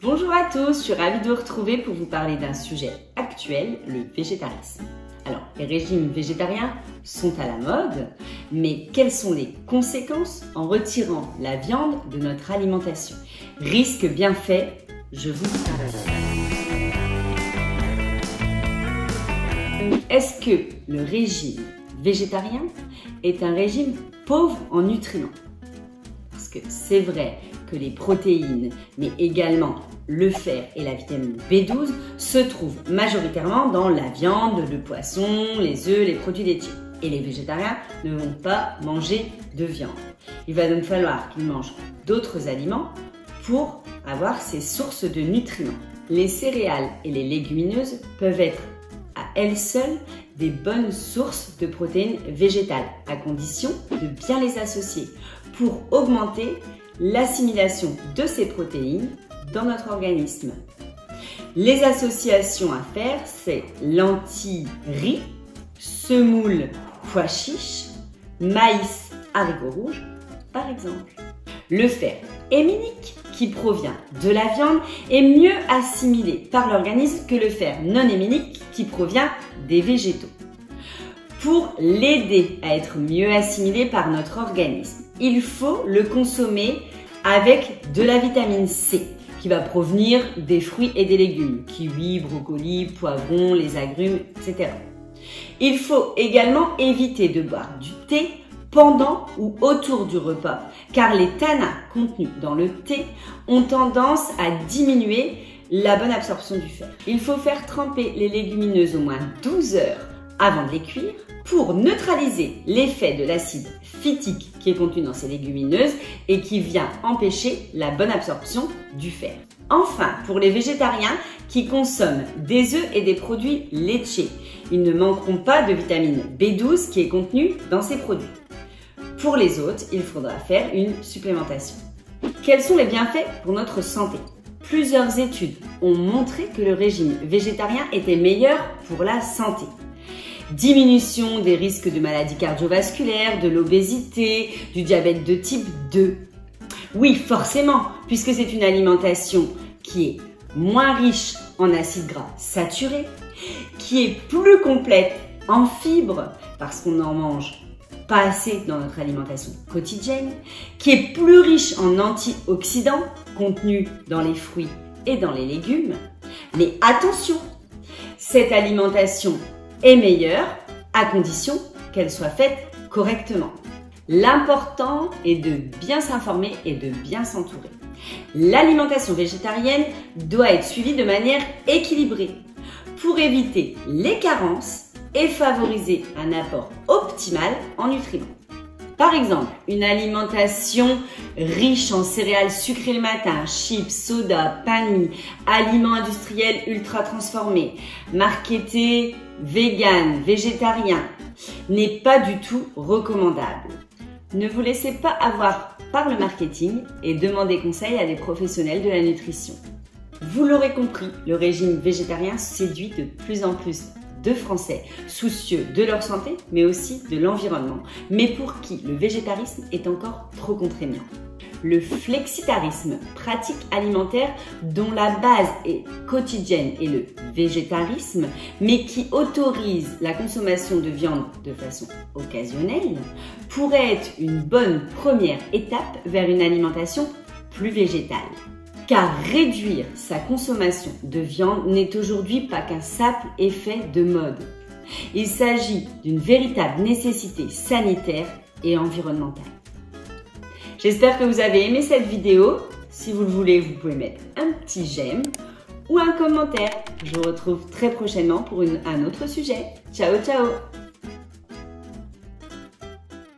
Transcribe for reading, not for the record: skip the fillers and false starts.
Bonjour à tous, je suis ravie de vous retrouver pour vous parler d'un sujet actuel, le végétarisme. Alors, les régimes végétariens sont à la mode, mais quelles sont les conséquences en retirant la viande de notre alimentation? Risque bienfait, je vous parle. Est-ce que le régime végétarien est un régime pauvre en nutriments? Parce que c'est vrai que les protéines, mais également le fer et la vitamine B12 se trouvent majoritairement dans la viande, le poisson, les œufs, les produits laitiers. Et les végétariens ne vont pas manger de viande. Il va donc falloir qu'ils mangent d'autres aliments pour avoir ces sources de nutriments. Les céréales et les légumineuses peuvent être à elles seules des bonnes sources de protéines végétales, à condition de bien les associer pour augmenter l'assimilation de ces protéines dans notre organisme. Les associations à faire, c'est lentilles-riz, semoule pois chiches, maïs haricots rouges, par exemple. Le fer héminique, qui provient de la viande, est mieux assimilé par l'organisme que le fer non héminique, qui provient des végétaux. Pour l'aider à être mieux assimilé par notre organisme, il faut le consommer avec de la vitamine C, qui va provenir des fruits et des légumes, kiwi, brocoli, poivrons, les agrumes, etc. Il faut également éviter de boire du thé pendant ou autour du repas, car les tanins contenus dans le thé ont tendance à diminuer la bonne absorption du fer. Il faut faire tremper les légumineuses au moins 12 heures avant de les cuire pour neutraliser l'effet de l'acide phytique qui est contenu dans ces légumineuses et qui vient empêcher la bonne absorption du fer. Enfin, pour les végétariens qui consomment des œufs et des produits laitiers, ils ne manqueront pas de vitamine B12 qui est contenue dans ces produits. Pour les autres, il faudra faire une supplémentation. Quels sont les bienfaits pour notre santé? Plusieurs études ont montré que le régime végétarien était meilleur pour la santé. Diminution des risques de maladies cardiovasculaires, de l'obésité, du diabète de type 2. Oui, forcément, puisque c'est une alimentation qui est moins riche en acides gras saturés, qui est plus complète en fibres, parce qu'on en mange pas assez dans notre alimentation quotidienne, qui est plus riche en antioxydants contenus dans les fruits et dans les légumes. Mais attention, cette alimentation est meilleure à condition qu'elle soit faite correctement. L'important est de bien s'informer et de bien s'entourer. L'alimentation végétarienne doit être suivie de manière équilibrée pour éviter les carences et favoriser un apport optimal en nutriments. Par exemple, une alimentation riche en céréales sucrées le matin, chips, soda, pain de mie, aliments industriels ultra transformés, marketés vegan, végétarien, n'est pas du tout recommandable. Ne vous laissez pas avoir par le marketing et demandez conseil à des professionnels de la nutrition. Vous l'aurez compris, le régime végétarien séduit de plus en plus de Français soucieux de leur santé, mais aussi de l'environnement, mais pour qui le végétarisme est encore trop contraignant. Le flexitarisme, pratique alimentaire dont la base est quotidienne, et le végétarisme, mais qui autorise la consommation de viande de façon occasionnelle, pourrait être une bonne première étape vers une alimentation plus végétale. Car réduire sa consommation de viande n'est aujourd'hui pas qu'un simple effet de mode. Il s'agit d'une véritable nécessité sanitaire et environnementale. J'espère que vous avez aimé cette vidéo. Si vous le voulez, vous pouvez mettre un petit j'aime ou un commentaire. Je vous retrouve très prochainement pour un autre sujet. Ciao, ciao!